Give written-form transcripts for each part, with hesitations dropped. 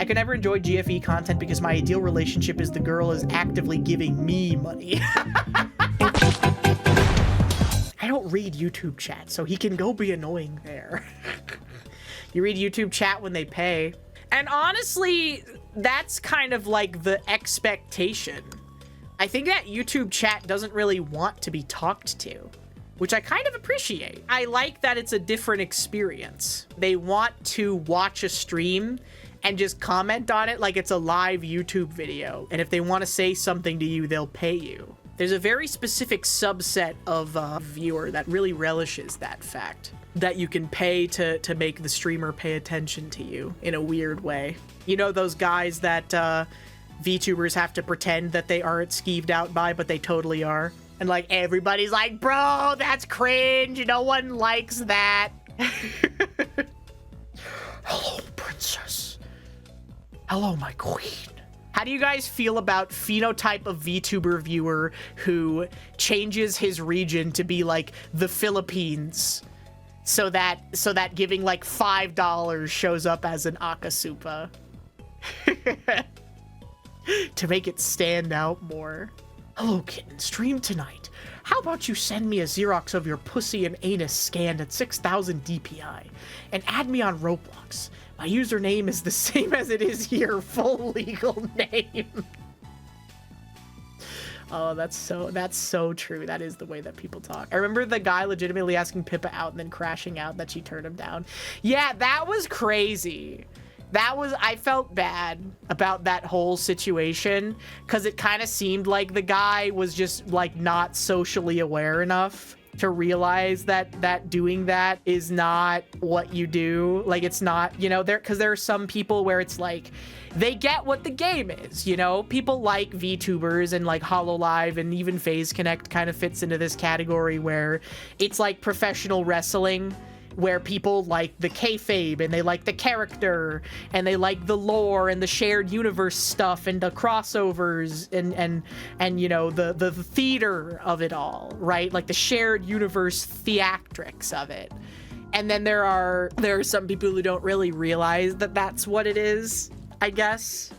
could never enjoy GFE content because my ideal relationship is the girl is actively giving me money. I don't read YouTube chat, so he can go be annoying there. You read YouTube chat when they pay. And honestly, that's kind of like the expectation. I think that YouTube chat doesn't really want to be talked to, which I kind of appreciate. I like that it's a different experience. They want to watch a stream and just comment on it like it's a live YouTube video. And if they want to say something to you, they'll pay you. There's a very specific subset of viewer that really relishes that fact, that you can pay to make the streamer pay attention to you in a weird way. You know those guys that VTubers have to pretend that they aren't skeeved out by, but they totally are? And like everybody's like, bro, that's cringe. No one likes that. Hello, princess. Hello, my queen. How do you guys feel about phenotype of VTuber viewer who changes his region to be like the Philippines so that giving like $5 shows up as an Akasupa? To make it stand out more. Hello, kitten. Stream tonight. How about you send me a Xerox of your pussy and anus scanned at 6,000 DPI and add me on Roblox. My username is the same as it is here, full legal name. Oh, that's so true. That is the way that people talk. I remember the guy legitimately asking Pippa out and then crashing out that she turned him down. Yeah, that was crazy. I felt bad about that whole situation because it kind of seemed like the guy was just like not socially aware enough to realize that doing that is not what you do. Like, it's not, you know, because there are some people where it's like they get what the game is, you know. People like VTubers and like HoloLive and even FaZe Connect kind of fits into this category where it's like professional wrestling, where people like the kayfabe and they like the character and they like the lore and the shared universe stuff and the crossovers and you know the theater of it all, right? Like the shared universe theatrics of it. And then there are some people who don't really realize that that's what it is, I guess.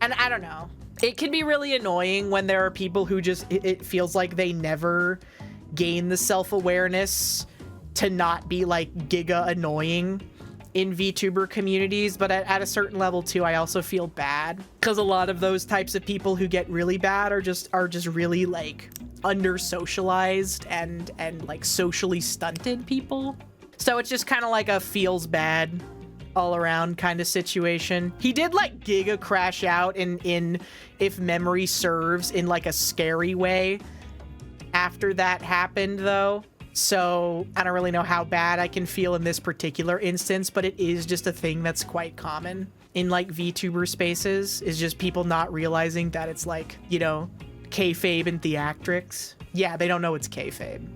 And I don't know. It can be really annoying when there are people who just, it feels like they never gain the self-awareness to not be like giga annoying in VTuber communities. But at a certain level too, I also feel bad because a lot of those types of people who get really bad are just really like under socialized and like socially stunted people. So it's just kind of like a feels bad all around kind of situation. He did like giga crash out in if memory serves in like a scary way after that happened though. So I don't really know how bad I can feel in this particular instance, but it is just a thing that's quite common in like VTuber spaces, is just people not realizing that it's like, you know, kayfabe and theatrics. Yeah, they don't know it's kayfabe.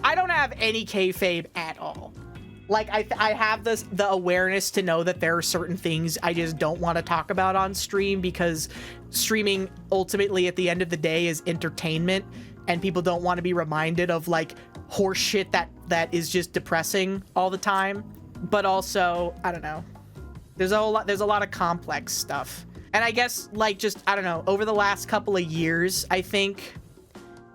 I don't have any kayfabe at all. Like I have the awareness to know that there are certain things I just don't want to talk about on stream, because streaming ultimately at the end of the day is entertainment, and people don't want to be reminded of like horse shit that is just depressing all the time. But also, I don't know, there's a lot of complex stuff. And I guess like just, I don't know, over the last couple of years, I think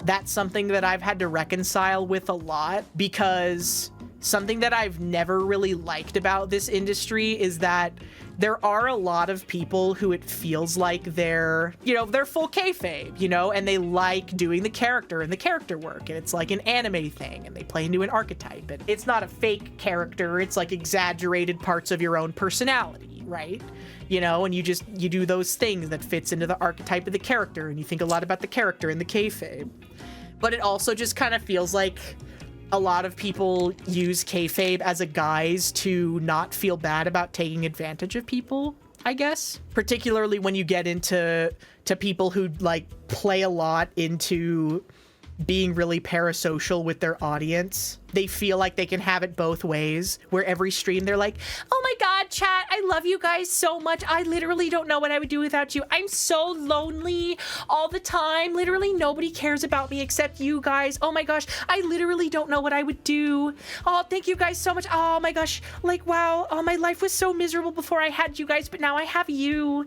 that's something that I've had to reconcile with a lot, because something that I've never really liked about this industry is that there are a lot of people who it feels like they're, you know, they're full kayfabe, you know, and they like doing the character and the character work, and it's like an anime thing, and they play into an archetype, and it's not a fake character, it's like exaggerated parts of your own personality, right? You know, and you do those things that fits into the archetype of the character, and you think a lot about the character and the kayfabe. But it also just kind of feels like a lot of people use kayfabe as a guise to not feel bad about taking advantage of people, I guess. Particularly when you get into people who like play a lot into being really parasocial with their audience. They feel like they can have it both ways, where every stream they're like, oh my god, chat, I love you guys so much. I literally don't know what I would do without you. I'm so lonely all the time. Literally nobody cares about me except you guys. Oh my gosh, I literally don't know what I would do. Oh, thank you guys so much. Oh my gosh, like, wow. Oh, my life was so miserable before I had you guys, but now I have you.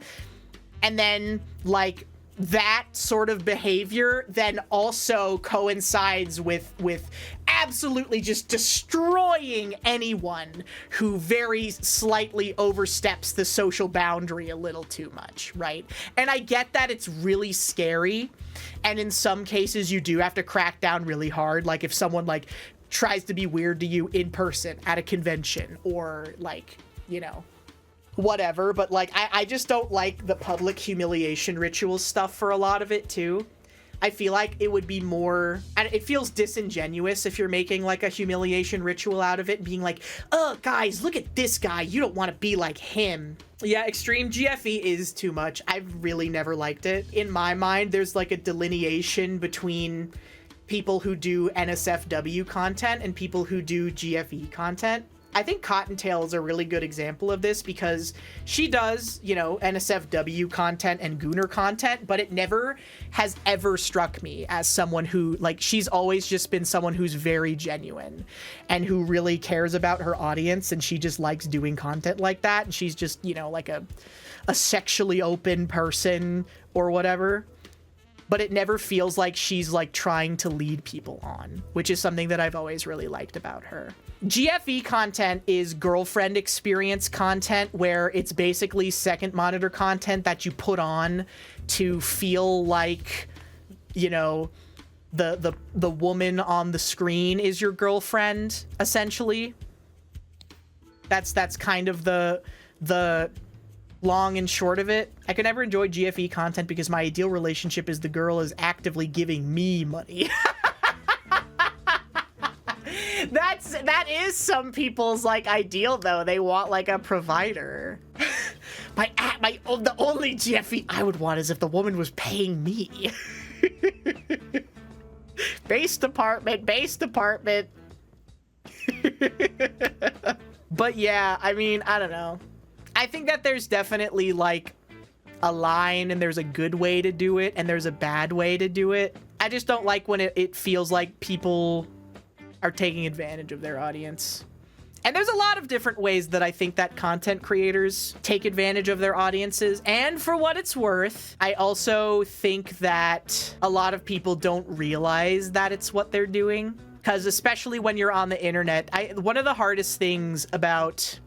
And then, like, that sort of behavior then also coincides with absolutely just destroying anyone who very slightly oversteps the social boundary a little too much, right? And I get that it's really scary, and in some cases you do have to crack down really hard, like if someone like tries to be weird to you in person at a convention, or like, you know, whatever. But like, I just don't like the public humiliation ritual stuff for a lot of it too. I feel like it would be more, and it feels disingenuous if you're making like a humiliation ritual out of it, being like, oh guys, look at this guy, you don't want to be like him. Yeah, extreme GFE is too much. I've really never liked it. In my mind, there's like a delineation between people who do NSFW content and people who do GFE content. I think Cottontail is a really good example of this, because she does, you know, NSFW content and Gooner content, but it never has ever struck me as someone who, like, she's always just been someone who's very genuine and who really cares about her audience, and she just likes doing content like that, and she's just, you know, like a sexually open person or whatever. But it never feels like she's like trying to lead people on, which is something that I've always really liked about her. GFE content is girlfriend experience content, where it's basically second monitor content that you put on to feel like, you know, the woman on the screen is your girlfriend, essentially. That's kind of the long and short of it. I could never enjoy GFE content because my ideal relationship is the girl is actively giving me money. That is some people's like ideal though. They want like a provider. The only GFE I would want is if the woman was paying me. Base department. But yeah, I mean, I don't know. I think that there's definitely like a line, and there's a good way to do it and there's a bad way to do it. I just don't like when it feels like people are taking advantage of their audience. And there's a lot of different ways that I think that content creators take advantage of their audiences. And for what it's worth, I also think that a lot of people don't realize that it's what they're doing. Because especially when you're on the internet, one of the hardest things about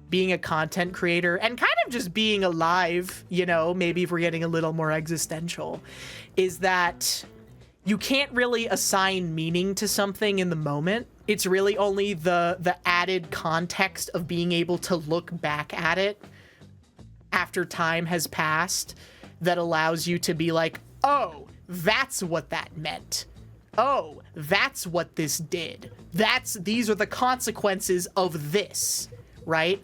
being a content creator and kind of just being alive, you know, maybe if we're getting a little more existential, is that you can't really assign meaning to something in the moment. It's really only the added context of being able to look back at it after time has passed that allows you to be like, oh, that's what that meant. Oh, that's what this did. These are the consequences of this, right?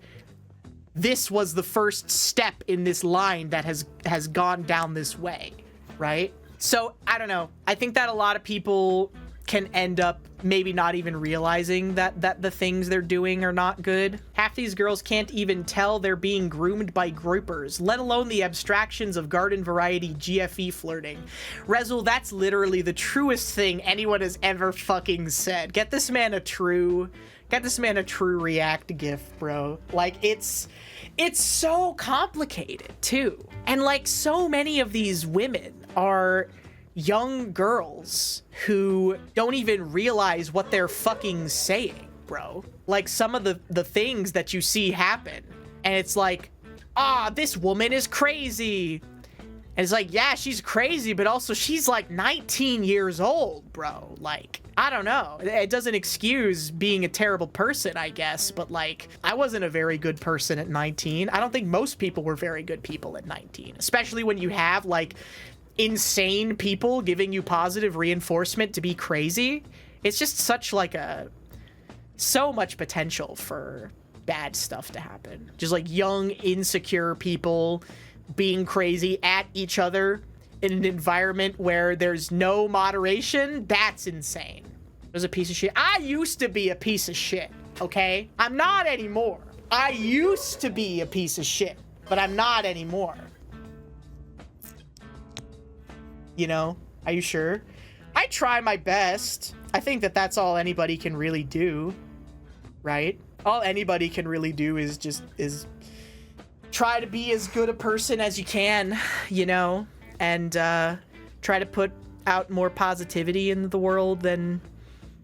This was the first step in this line that has gone down this way, right? So, I don't know. I think that a lot of people can end up maybe not even realizing that the things they're doing are not good. Half these girls can't even tell they're being groomed by groupers, let alone the abstractions of garden variety GFE flirting. Rezul, that's literally the truest thing anyone has ever fucking said. Get this man a true React GIF, bro. Like, it's so complicated too. And like, so many of these women are young girls who don't even realize what they're fucking saying, bro. Like, some of the things that you see happen, and it's like, this woman is crazy. And it's like, yeah, she's crazy, but also she's like 19 years old, bro. Like, I don't know. It doesn't excuse being a terrible person, I guess, but like, I wasn't a very good person at 19. I don't think most people were very good people at 19, especially when you have like insane people giving you positive reinforcement to be crazy. It's just such like so much potential for bad stuff to happen. Just like young, insecure people being crazy at each other in an environment where there's no moderation. That's insane. There's a piece of shit. I used to be a piece of shit, okay? I'm not anymore. I used to be a piece of shit, but I'm not anymore. You know? Are you sure? I try my best. I think that that's all anybody can really do, right? All anybody can really do is try to be as good a person as you can, you know, and try to put out more positivity in the world than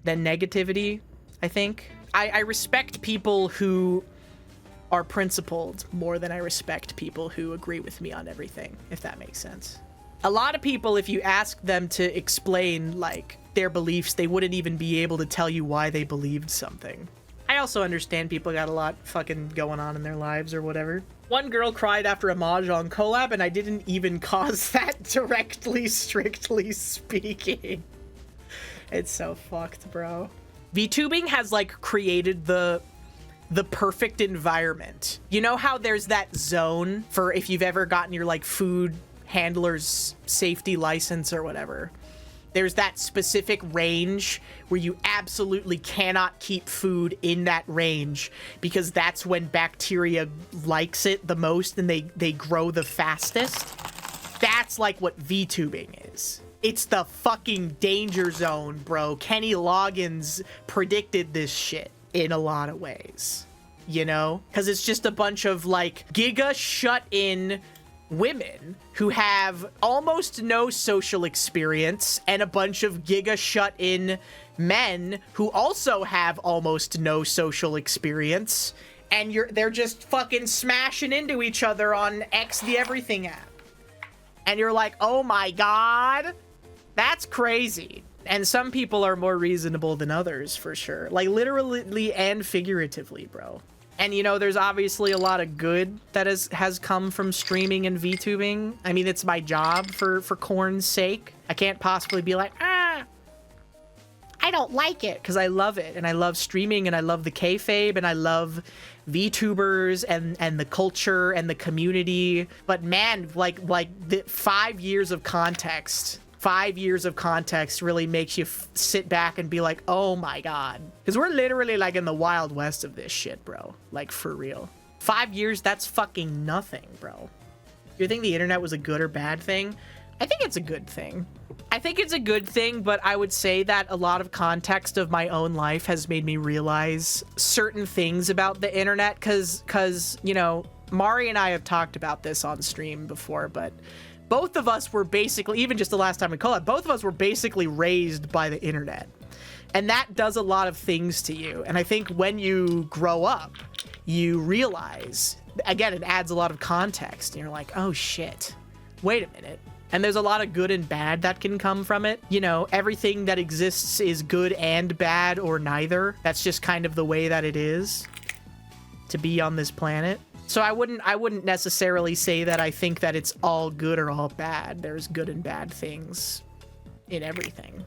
negativity, I think. I respect people who are principled more than I respect people who agree with me on everything, if that makes sense. A lot of people, if you ask them to explain, like, their beliefs, they wouldn't even be able to tell you why they believed something. I also understand people got a lot fucking going on in their lives or whatever. One girl cried after a Mahjong collab, and I didn't even cause that directly, strictly speaking. It's so fucked, bro. VTubing has, like, created the perfect environment. You know how there's that zone for if you've ever gotten your, like, food handler's safety license or whatever? There's that specific range where you absolutely cannot keep food in that range because that's when bacteria likes it the most and they grow the fastest. That's like what VTubing is. It's the fucking danger zone, bro. Kenny Loggins predicted this shit in a lot of ways, you know? Because it's just a bunch of, like, giga shut-in women who have almost no social experience and a bunch of giga shut-in men who also have almost no social experience, and they're just fucking smashing into each other on X the Everything app. And you're like, oh my god, that's crazy. And some people are more reasonable than others, for sure. Like, literally and figuratively, bro. And, you know, there's obviously a lot of good that has come from streaming and VTubing. I mean, it's my job for Corn's sake. I can't possibly be like, I don't like it, because I love it. And I love streaming, and I love the kayfabe, and I love VTubers and the culture and the community. But man, like the 5 years of context. 5 years of context really makes you sit back and be like, oh my god. Because we're literally like in the Wild West of this shit, bro. Like, for real. 5 years, that's fucking nothing, bro. You think the internet was a good or bad thing? I think it's a good thing. I think it's a good thing, but I would say that a lot of context of my own life has made me realize certain things about the internet, because, you know, Mari and I have talked about this on stream before, but both of us were basically, even just the last time we called it, both of us were basically raised by the internet. And that does a lot of things to you. And I think when you grow up, you realize, again, it adds a lot of context. And you're like, oh shit, wait a minute. And there's a lot of good and bad that can come from it. You know, everything that exists is good and bad, or neither. That's just kind of the way that it is to be on this planet. So I wouldn't necessarily say that I think that it's all good or all bad. There's good and bad things in everything.